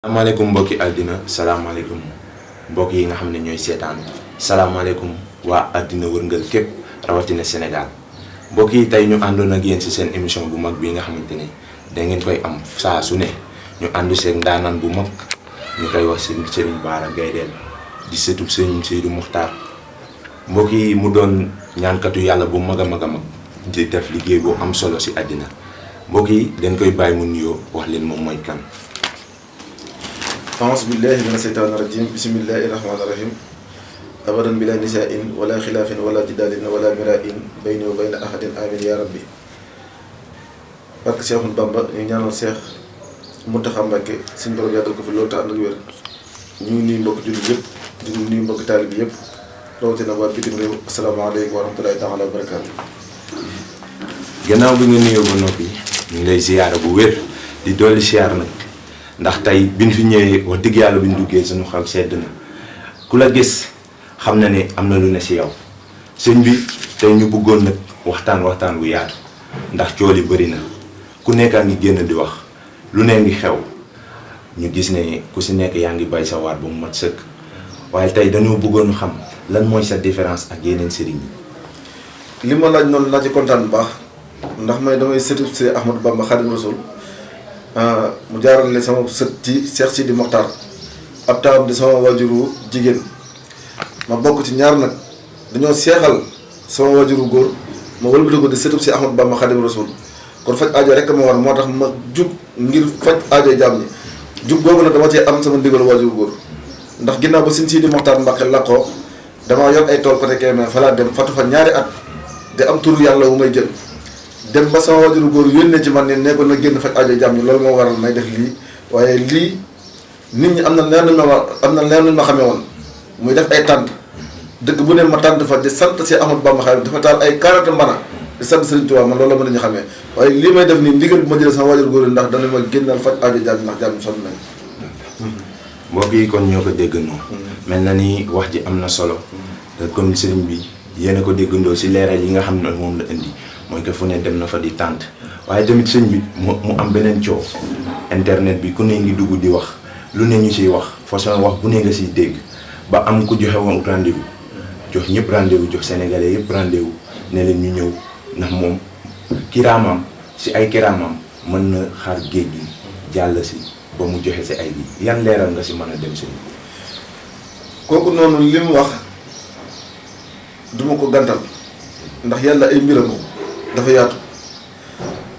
salaamaaleykum mbokki àddina salaamaaleykum mbokk yi nga xam ne ñooy seetaan salaamaaleykum waa àddina wërngal képp rawatina Sénégal mbokk yi tey ñu àndoon ak yéen ci seen émission bu mag bi nga xamante ne da ngeen koy am saa su ne ñu àndu seen ndaanaan bu mag ñu koy wax Serigne Bara Gaydel di sëtub Serigne Seydou Muxtaar mbokk yi mu doon ñaankatu yàlla bu mag a mag a mag di def liggéey bu am solo ci àddina mbokk yi dañ koy bàyyi mu nuyoo wax leen moom mooy kan. أعوذ بالله من الشيطان الرجيم بسم الله الرحمن الرحيم أبدا بلا نساء ولا خلاف ولا جدال ولا مراء بيني وبين أحد آمين يا ربي barke Seexul Bamba ñu ñaanal Seex Muntaxa Mbàkke suñu borom yàggal ko fi loolu te ànd ak wér ñu ngi nuyu mbokk jullit yëpp di nuyu mbokk taalib yëpp rawatina waa bitim réew asalaamaaleykum wa rahmatulahi taala wa barakaatu. gannaaw bi nga nuyoo ba noppi ñu ngi lay ziyaara bu wér di dolli ziyaar nag ndax tey biñ fi ñëwee wax dëgg yàlla biñ duggee suñu xel sedd na ku la gis xam na ne am na lu ne ci yow sëñ bi tey ñu bëggoon nag waxtaan bu yaatu ndax cool yi bëri na ku nekkaa ngi génn di wax lu ne ngi xew ñu gis ne ku ci nekk yaa ngi bay sa waar ba mu mat sëkk waaye tey dañoo bëggoon xam lan mooy sa différence ak yeneen sëriñ yi. li ma laaj noonu naa ci kontaan bu baax ndax may damay sëtu si Ahmadou Bamba Xaadimu Rasuul mu jaarale sama sët ci Cheikh Sidi Mokhtar ab taawam di sama wajuru jigéen ma bokk ci ñaar nag dañoo seexal sama wajuru góor ma wëlbati ko di sëtub si Ahmadou Bamba Xaadimu Rasuul kon faj aajo rek ma war moo tax ma jug ngir faj aajo jaam ñi jug boobu nag dama cee am sama ndigal wajuru góor ndax ginnaaw ba Sëñ Sidi Mokhtar Mbàkke làqoo damaa yor ay tool côté Kébémer fa laa dem fatu fa ñaari at di am turu yàlla wu may jël dem ba sama wajuru góor yónnee ci man ne nekkoon na génn faj aajo jàmm ñi loolu moo waral may def lii waaye lii nit ñi am na leen nuñ ma xamee woon muy def ay tànt dëkk bu ne ma tànt fa di sant si Ahmadou Bamba Xaadimu dafa taal ay 40 mbana di sant Sëriñ Tuubaa man loolu la mën nañu xamee waaye lii may def nii ndigal bu ma jëlee sama wajuru góor ndax dana ma génnal faj aajo jàmm ñi ndax jàmm sonn nañ mbokk yi kon ñoo ko déggandoo mel na ni wax ji am na solo te comme sëriñ bi yéen a ko déggandoo ci leeral yi nga xam ne moom la indi mooy que fu ne dem na fa di tànt waaye tamit sëñ bi mu am beneen coow internet bi ku ne ngi dugg di wax lu ne ñu ciy wax façon wax bu ne nga ciy dégg ba am ku joxe woon rendez-vous jox ñëpp rendez-vous jox sénégalais yëpp rendez-vous ne leen ñu ñëw ndax moom kiraamam ci ay kiraamam mën na xar géej gi jàll ci ba mu joxe ci ay bi yan leeral nga ci mën a dem sëñ bi. kooku noonu li mu wax duma ko gàntal ndax yàlla ay mbiram dafa yaatu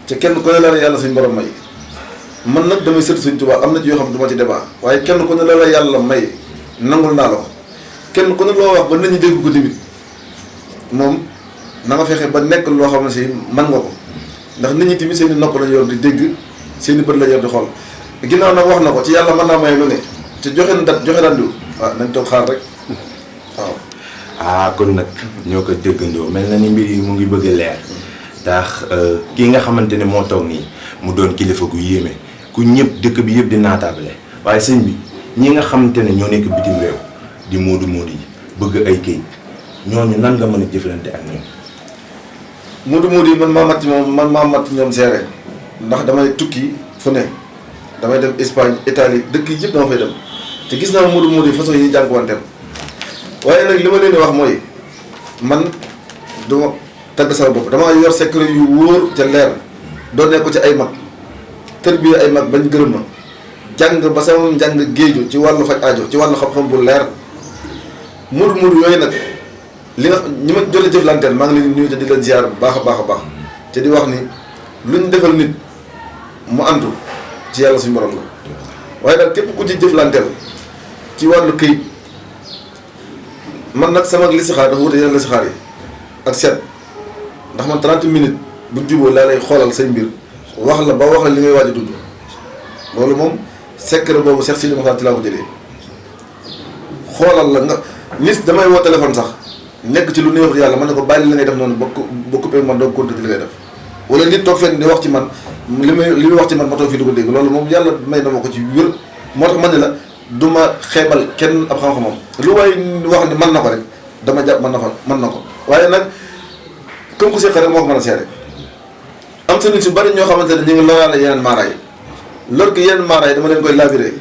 te kenn ku ne la yàlla suñ borom may man nag damay sët Sëñ Tuubaa am na ci yoo xam ne du ma ci débat waaye kenn ku ne la yàlla may nangul naa la ko kenn ku ne loo wax ba nit ñi dégg ko tamit moom na nga fexe ba nekk loo xam ne si man nga ko ndax nit ñi tamit seeni nopp lañ yor di dégg seeni bët la yor di xool ginnaaw nag wax na ko ci yàlla mën naa may lu ne te joxe na dat joxe rendez-vous waaw nañ toog xaar rek waaw. kon nag ñoo ko déggandoo mel na ni mbir yi mu ngi bëgg a leer. ndax kii nga xamante ne moo toog nii mu doon kilifa gu yéeme ku ñëpp dëkk bi yëpp di naataable waaye sëñ bi ñi nga xamante ne ñoo nekk bitim réew di moodu yi bëgg ay kayit ñooñu nan nga mën a jëflante ak ñoom. moodu yi man maa mat ñoom seere ndax damay tukki fu ne damay dem Espagne Italie dëkk yi yëpp dama fay dem te gis naa moodu yi façon yi jànkuwanteel waaye nag li ma leen di wax mooy man duma tagg sama bopp damaa yor secret yu wóor ca leer doon nekk ko ci ay mag tër bi ay mag bañ gërëm ma jàng ba sama njàng géeju ci wàllu faj aajo ci wàllu xam-xam bu leer muur yooyu nag li nga ñi ma jot a jëflanteel maa ngi leen nuyu te di leen ziar bu baax a baax a baax te di wax ni lu ñu defal nit mu antu ci yàlla suñu borom la waaye nag képp ku ci jëflanteel ci wàllu këyit man nag sama listixaar dafa wute yeneen listixaar yi ak seet ndax man 30 minutes bu juboo laa lay xoolal say mbir wax la ba wax la li ngay waaj a dund loolu moom secret boobu Cheikh Sidi Mokhtar ci laa ko jëlee xoolal la nga nit damay woo téléphone sax nekk ci lu neexut yàlla man ne ko bàyyi li ngay def noonu ba coupé man doo continuer li ngay def wala nit toog fenn di wax ci man li muy wax ci man ma toog fii di ko dégg loolu moom yàlla may na ma ko ci wér moo tax man ne la du ma xeebal kenn ab xam-xamam lu waay wax ni mën na ko rek dama jàpp mën na ko waaye nag comme ku seq rek moo ko mën a seere am sa nit su bari ñoo xamante ne ñu ngi loraale yeneen maaraay lor gi yeneen maaraay dama leen koy labiré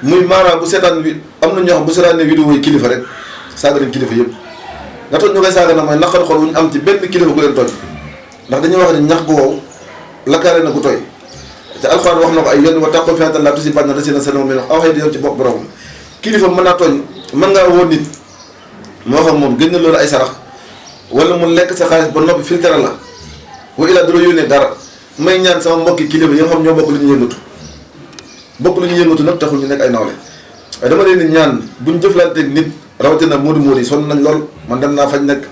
muy maanaam bu seetaan bi am na ñoo xam bu seetaan ne vidéo yi kilifa rek saaga nañ kilifa yëpp nga tax ñu koy saaga na mooy naqar xol wu ñu am ci benn kilifa gu leen tooñ ndax dañuy wax ne ñax gu wow lakkaale na gu tooy te alxuraan wax na ko ay yoon wa taqoo fiatan la tusi banna rasina salama mi aw xëy di yow ci bopp borom kilifa mën naa tooñ mën ngaa woo nit moo xam moom gën na loolu ay sarax wala mu lekk sa xaalis ba noppi filtre la wa ilaa du la yónnee dara may ñaan sama mbokki kilifa yi nga xam ñoo bokk lu ñu yëngatu nag taxul ñu nekk ay nawle waaye dama leen di ñaan buñ jëflanteeg nit rawatina moodu moodu yi sonn nañ lool man dem naa faj nag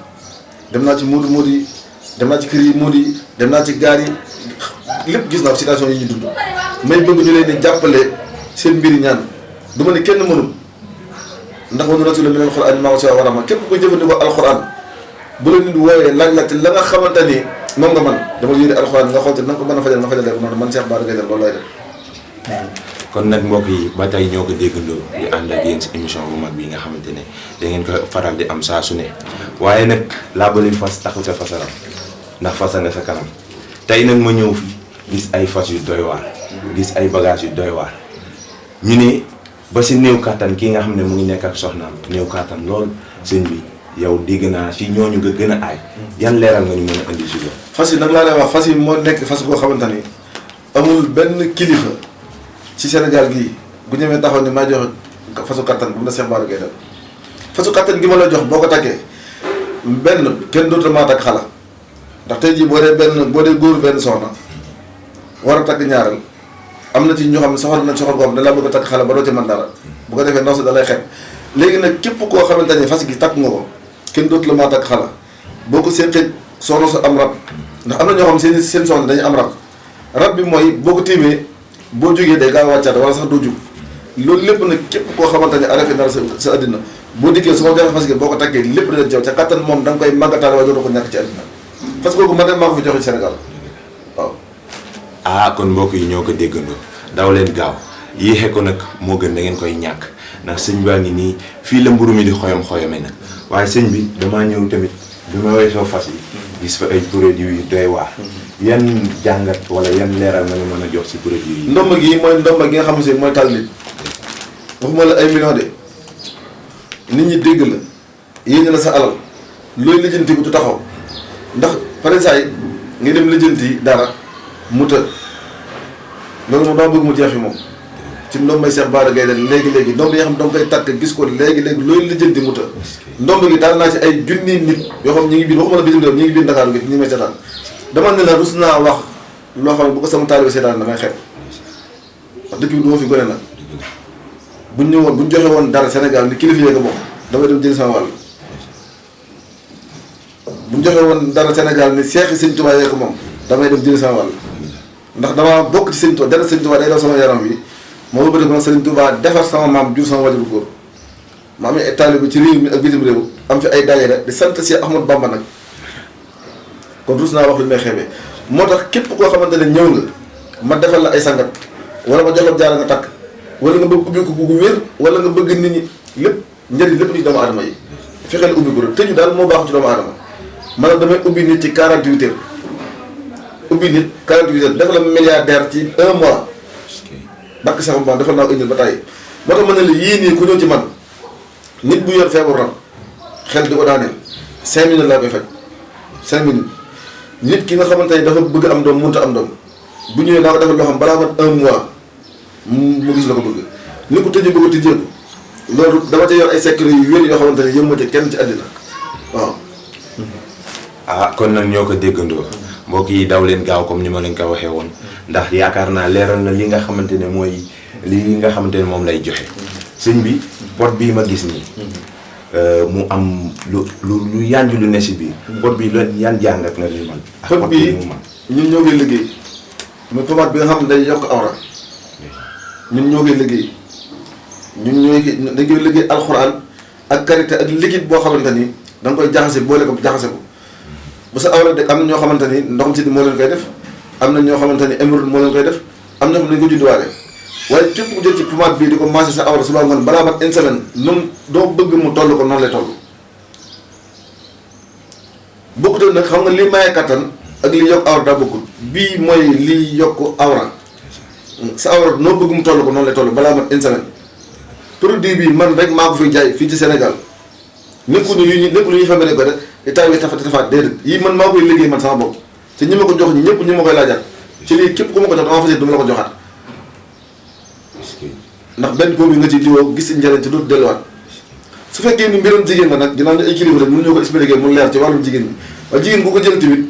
dem naa ci moodu moodu yi dem naa ci kër yi moodu yi dem naa ci gaar yi lépp gis naa situation yi ñu dund may bëgg ñu leen di jàppale seen mbiri ñaan du ma ne kenn mënul ndax wanu rasul min alquran maa wasi'a warama képp ko jëfandikoo alquran bu la nit woowee laaj la te la nga xamante ni moom nga man dama yëri alquran nga xool te na nga ko mën a fajal nga fajal rek noonu man Cheikh Bara Gaïdé loolu lay def. kon nag mbokk yi ba tey ñoo ko déggandoo di ànd ak yéen si émission bu mag bi nga xamante ne da ngeen ko faral di am saa su ne waaye nag laabali fas taxute fasaram ndax fasa nga sa kanam tey nag ma ñëw fi gis ay fas yu doy waar gis ay bagages yu doy waar ñu ne ba si néew kàttan kii nga xam ne mu ngi nekk ak soxnaam néew kàttan lool sëñ bi yow dégg naa si ñooñu nga gën a aay yan leeral nga ñu mën a indi si loolu. fas yi nag laa lay wax fas yi moo nekk fas boo xamante ni amul benn kilifa ci Sénégal gii bu ñëwee taxaw ni maa joxe fasu kattan bu mu la Cheikh Bara Gaïdé fasu kattan gi ma la jox boo ko takkee benn kenn dootul maa takk xala ndax tey jii boo dee góor benn soxna war a takk ñaareel am na ci ñoo xam ne soxal nañ soxal boo xam ne da laa bëgg a takk xala ba doo ci mën dara bu ko defee ndaw si da lay xeeb léegi nag képp koo xamante ni fas gi takk nga ko kenn dootu la maa takk xala boo ko seqee soxna su am rab ndax am na ñoo xam seen soxna dañuy am rab bi mooy boo ko tiimee boo jógee day gaaw a wàccaat wala sax doo jug loolu lépp nag képp koo xamante ne arrêté dara sa àddina boo dikkee su ma joxe fas gi boo ko takkee lépp dana jaw ca kattan moom da nga koy màggataale waaye doo ko ñàkk ci àddina fas googu man de maa ko fi joxe ci Sénégal waaw. kon mbokk yi ñoo ko déggandoo daw leen gaaw yéexe ko nag moo gën da ngeen koy ñàkk ndax sëñ baa ngi nii fii la mburu mi di xoyome nag waaye sëñ bi damaa ñëw tamit bi ma weesoo fas yi gis fa ay produits yu doy waar yan jàngat wala yan leeral nga ñu mën a jox si produits yi. ndomba gi mooy ndomba gi nga xam ne mooy tàll nit waxuma la ay millions de nit ñi dégg la yéen la sa alal looy lijjanti bu tu taxaw ndax par exemple nga dem lijjanti dara mu të loolu moom dama bëgg mu jeex fi moom ci ndombay Cheikh Bara Gaïdé léegi ndomb yi nga xam danga koy takk gis ko léegi looy lijjanti mu të ndomb gi daal naa ci ay junni nit yoo xam ñi ngi biir waxuma la bitim réew ñi ngi biir Dakar gi ñi may seetaan dama ne la rus naa wax loo xam ne bu ko sama taalibe seetaan damay xeeb wax dëkk bi du ma fi gone nag buñ ñëwoon buñ joxe woon dara Sénégal ni kilifa yee ko moom damay dem jël sama wàll buñ joxe woon dara Sénégal ni seexi Sëñ Tuubaa yee ko moom damay dem jël sama wàll ndax damaa bokk ci Sëñ Tuubaa dara Sëñ Tuubaa day daw sama yaram wi moo bëgg ko Sëñ Tuubaa defar sama maam jur sama wajuru góor ma am ay taalibe ci réew mi ak bitim réew am fi ay daayira di sant Cheikh Ahmadou Bamba nag kon rus naa wax lu may xeebee moo tax képp koo xamante ne ñëw nga ma defal la ay sangat wala ma jox la jaara nga takk wala nga bëgg ubbi ko bu wér wala nga bëgg nit ñi lépp njëriñ lépp ni ci doomu aadama yi fexeel ubbi ko rek tëju daal moo baax ci doomu aadama maanaam damay ubbi nit ci 48 heures ubbi nit 48 heures defal la milliardaire ci 1 mois bakk sax ma defal naa ko indil ba tàyyi moo tax ma ne la yii nii ku ñëw ci man nit bu yor feebar rab xel di ko daaneel 5 minutes laa koy faj 5 minutes nit ki nga xamante ne dafa bëgg am doom mënut a am doom bu ñëwee naa ko defal loo xam balaa mat 1 mois mu gis la ko bëgg ni ko tëjee bëgg tëjee ko loolu dama ca yor ay secret yu wér yoo xamante ne yëmma ci kenn ci àddina waaw. kon nag ñoo ko déggandoo mbokk yi daw leen gaaw comme ni ma leen ko waxee woon ndax yaakaar naa leeral na li nga xamante ne mooy li nga xamante ne moom lay joxe sëñ bi pot bii ma gis nii. mu am lu yanj lu ne si biir. pot bi yan jàngat nga li man. pot bii ñun ñoo koy liggéey muy pomade bi nga xam ne day yokk awra ñun ñoo koy liggéey dañ koy liggéey alxuraan ak karité ak liquide boo xamante ni da nga koy jaxase boole ko jaxase ko bu sa awra de am na ñoo xamante ni ndoxam si moo leen koy def am na ñoo xamante ni émeraude moo leen koy def am na ñoo xam ne dañ ko judduwaale waaye képp ku jël ci pomade bii di ko massé sa awra suba ngoon balaa mat une semaine noonu doo bëgg mu toll ko noonu lay toll. bokkut nag xam nga li maye kattan ak li yokk awra daa bokkul bii mooy li yokk awra sa awra noo bëgg mu toll ko noonu lay toll balaa mat une semaine produit bi man rek maa ko fiy jaay fii ci Sénégal nekkul yu ñu lépp lu ñuy famille ko de état bi tafaat déedéet yii man maa koy liggéey man sama bopp te ñi ma ko jox ñëpp ñu ma koy laajaat ci lii képp ku ma ko jox dama fas yéene du ma la ko joxaat ndax benn boobu nga ci diwoo gis si njëriñ te dootu delluwaat su fekkee ni mbiram jigéen la nag ginnaaw ñu ay kilifa rek mënu ñoo ko expliquer mu leer ci wàllum jigéen ñi waaye jigéen bu ko jël tamit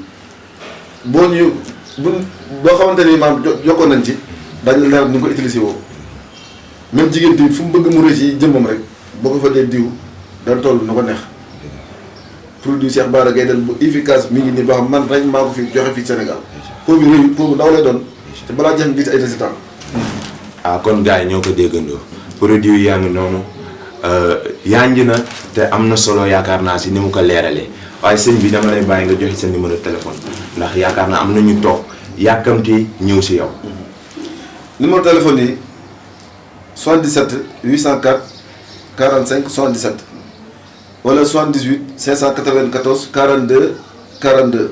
boo xamante ni maam jokkoon nañ ci dañu leer ni nga ko utilisé woo même jigéen tamit fu mu bëgg mu réussir jëmmam rek boo ko fa dee diw dana toll na ko neex produit Cheikh Bara Gaydel bu efficace mi ngi nii boo xam man rek maa ko fi joxe fii Sénégal pot bi réyu pot bu ndaw lay doon te balaa jeex nga gis ay résultats. kon gars yi ñoo ko déggandoo produit yaa ngi noonu yanj na te am na solo yaakaar naa si ni mu ko leeralee waaye sëñ bi dama lay bàyyi nga joxe sa numéro téléphone ndax yaakaar naa am na ñu toog yàkkamti ñëw si yow. numéro téléphone yi 77 804 45 77 wala 78 594 42 42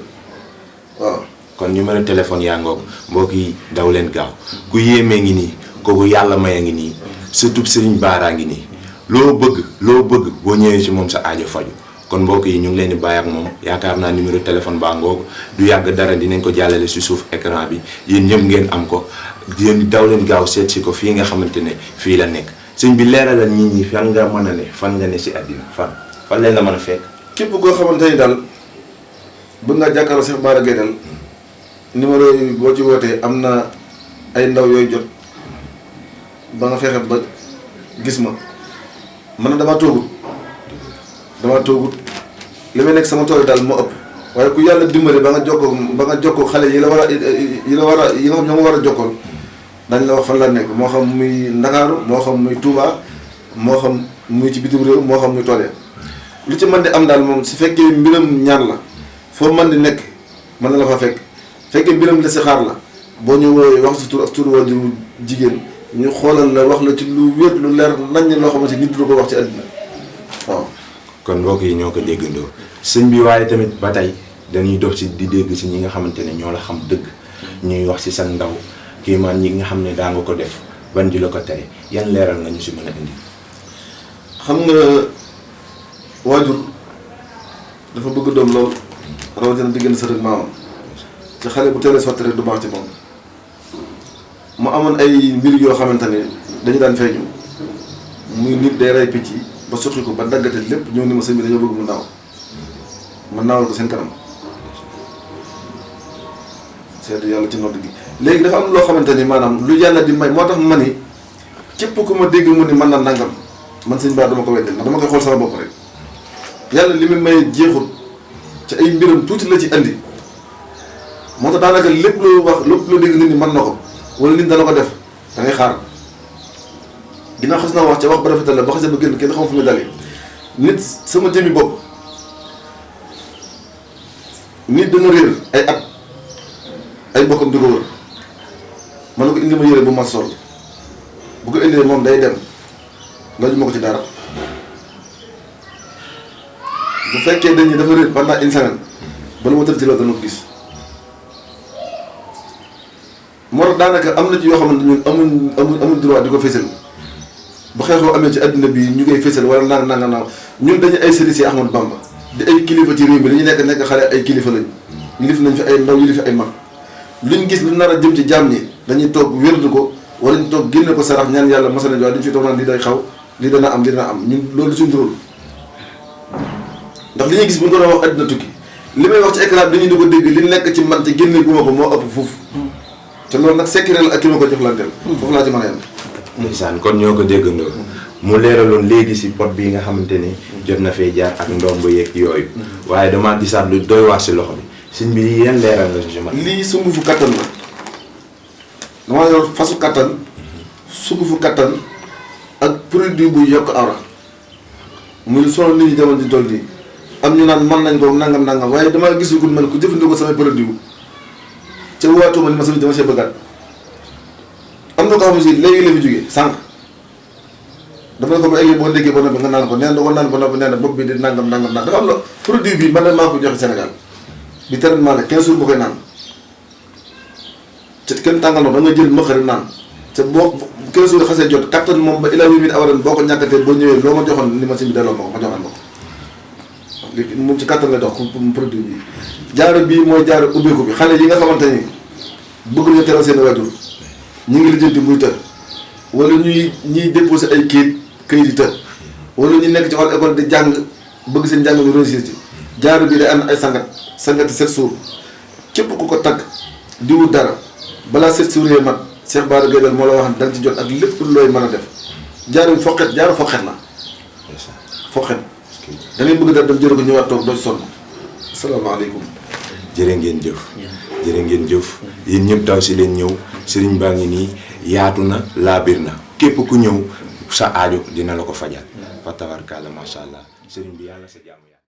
waaw. kon numéro téléphone yaa ngoog mbokk yi daw leen gaaw ku yéemee ngi nii kooku yàlla may a ngi nii surtout Serigne Bara ngi nii loo bëgg boo ñëwee ci moom sa aajo faju kon mbokk yi ñu ngi leen di bàyyi ak moom yaakaar naa numéro téléphone baa ngoog du yàgg dara dinañ ko jàllale ci suuf écran bi yéen ñëpp ngeen am ko yéen daw leen gaaw seet si ko fii nga xamante ne fii la nekk sëñ bi leeralal nit ñi fan nga mën a ne fan nga ne si àddina fan leen la mën a fekk. képp koo xamante ni daal bëgg nga jàkkaarloo Cheikh Bara Gaydel numéro yi boo ci wootee am na ay ndaw yooyu jot ba nga fexe ba gis ma man damaa toogut li may nekk sama tool daal moo ëpp waaye ku yàlla dimbale ba nga jokkoo xale yi la war a ñoo ma war a jokkool dañ la wax fan la nekk moo xam muy Ndakaaru moo xam muy Touba moo xam muy ci bitim réew moo xam muy tool lu ci mën di am daal moom su fekkee mbiram ñaan la foo mën di nekk mën na la fa fekk fekkee mbiram la si xaar la boo ñu woowee wax sa tur ak tur waajur jigéen ñu xoolal la wax la ci lu wér lu leer nañ loo xamante nit du ko wax ci àddina waaw. kon mbokk yi ñoo ko déggandoo sëñ bi waaye tamit ba tey dañuy dox ci di dégg si ñi nga xamante ne ñoo la xam dëgg ñuy wax ci sa ndaw kii man ñi nga xam ne daa nga ko def ban ji la ko tere yan leeral nga ñu si mën a indi. xam nga waajur dafa bëgg doom lool rawatina diggante sa rek maamam ci xale bu teelee sotti rek du baax ci moom mu amoon ay mbir yoo xamante ne dañu daan feeñu muy nit day rey picc ba sotti ko ba daggate lépp ñëw ni ma sëñ bi dañoo bëgg mu naaw ma naawal ko seen kanam seetlu yàlla ci nodd gi léegi dafa am loo xamante ni maanaam lu yàlla di may moo tax ma ni képp ku ma dégg mu ni mën na nangam man sëñ Bara dama ko weddal ndax dama koy xool sama bopp rek yàlla li muy may jeexul ci ay mbiram tuuti la ci andi moo tax daanaka lépp loo wax lépp loo dégg nit ñi mën na ko wala nit dana ko def da ngay xaar ginnaaw xas naa wax ca wax ba rafetal la ba xasee ba génn kenn xam fu muy dalee nit sama jëmmi bopp nit dana réer ay at ay bokkam di ko wër mën na ko indi ma yére bu ma sol bu ko indee moom day dem laaju ma ko ci dara bu fekkee dañuy dafa réer pendant une semaine bala ma tëdd ci loolu dana ko gis moo tax daanaka am na ci yoo xamante ñun amuñ droit di ko fésal bu xeexoo amee ci adduna bi ñu koy fésal wala nanga ñun dañu ay sëriñ si Ahmadou Bamba di ay kilifa ci réew mi dañu nekk xale ay kilifa lañ yilif nañ fi ay ndaw yilif fi ay mag luñ gis lu nar a jëm ci jaam ñi dañuy toog wérdu ko wala ñu toog génne ko sarax ñaan yàlla mosal nañu waaye dañu fi toog naan lii day xaw lii dana am ñun loolu suñu rôle ndax li ñuy gis bu ñu ko doon wax adduna tukki li may wax ci écran bi dañuy di ko dégg li nekk ci man ci génne gu ma ko moo ëpp foofu te loolu nag secret la ak ki ma ko jëflanteel foofu laa ci mën a yem. ndeysaan kon ñoo ko déggandoo mu leeraloon léegi si pot bi nga xamante ni jot na fee jaar ak ndomb yeeg yooyu waaye damaa gisaat lu doy waar si loxo bi sëñ bi yan leeral nga si man. lii sungufu kattan la damaa yor fasu kattan sungufu kattan ak produit bu yokk awra muy sonal nit ñi jamono ji toll nii am ñu naan mën nañ ko nangam waaye damaa gisul man ku jëfandikoo samay produit ca waatuma ni ma sama dama see bëggaat am na ko xam ne si léegi la fi jógee sànq dafa ne ko ba egg boo déggee ba noppi nga naan ko neen da ko naan ba noppi nee na bopp bi di nangam dafa am la produit bi man maa ko joxe Sénégal bi traitement la 15 jours boo koy naan ca kenn tàngal ndox da nga jël mëqari naan ca boo 15 jours xasee jot kattan moom ba ilaa mi awaran boo ko ñàkkatee boo ñëwee loo ma joxoon ni ma si bi delloo ma ko ma joxoon ma ko léegi moom ci kattan la dox pour produit bi jaaro bii mooy jaaro ubbeeku bi xale yi nga xamante ni bëgg nañu teral seen wajur ñu ngi lijjanti muy të wala ñuy déposé ay kayit yi të wala ñu nekk ci wàllu école di jàng bëgg seen jàng ñu réussir ci jaaro bii day ànd ay sangati 7 jours képp ku ko tagg di wut dara balaa 7 jours yee mat Cheikh Bara Gaye moo la wax da nga ci jot ak lépp looy mën a def jaaro bi jaaro foqet la foqet da ngay bëgg dara dem jël ko ñëwaat toog doo ci sonn asalaamaaleykum. jërë ngeen jëf jërë ngeen jëf yéen ñëpp taw si leen ñëw sëriñ baa ngi nii yaatu na laabir na képp ku ñëw sa aajo dina la ko fajal fa tabarkalla macha allah sëriñ bi yàlla sa jàmm